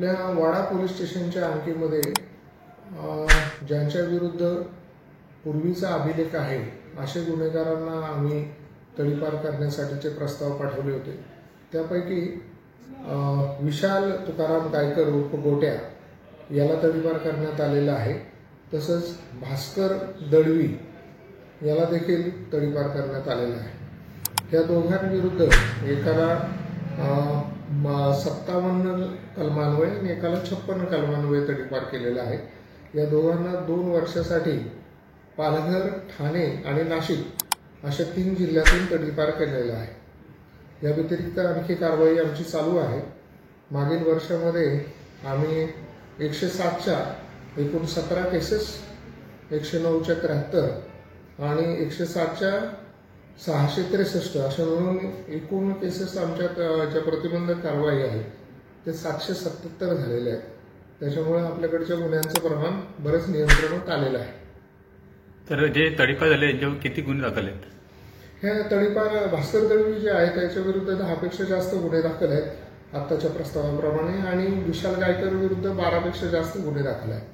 आपल्या वाडा पोलीस स्टेशनच्या अंकीमध्ये ज्यांच्या विरुद्ध पूर्वीचा अभिलेख आहे अशा गुन्हेगारांना आम्ही तडीपार करण्यासाठीचे प्रस्ताव पाठवले होते। त्यापैकी विशाल तुकाराम गायकर उर्फ गोट्या याला तडीपार करण्यात आलेला आहे। तसंच भास्कर दळवी याला देखील तडीपार करण्यात आलेला आहे। या दोघांविरुद्ध एकाला 57 कलमान्वये आणि एकाला 56 कलमान्वये तडीपार केलेला आहे। या दोघांना 2 वर्षासाठी पालघर, ठाणे आणि नाशिक अशा 3 जिल्ह्यातून तडीपार केलेला आहे। या व्यतिरिक्त आणखी कारवाई आमची चालू आहे। मागील वर्षामध्ये आम्ही 107च्या एकूण 17 केसेस, 109च्या 73 आणि 107च्या 663 अशा मिळून एकूण केसेस आमच्यात ज्या प्रतिबंधक कारवाई आहे ते 777 झालेले आहेत। त्याच्यामुळे आपल्याकडच्या गुन्ह्यांचं प्रमाण बरेच नियंत्रणात आलेलं आहे। तर जे तडीपार झाले यांच्यावर किती गुन्हे दाखल आहेत? हे तडीपार भास्कर दळवी जे आहे त्याच्या विरुद्ध 10 पेक्षा जास्त गुन्हे दाखल आहेत आत्ताच्या प्रस्तावाप्रमाणे, आणि विशाल गायकर विरुद्ध 12 पेक्षा जास्त गुन्हे दाखल आहेत।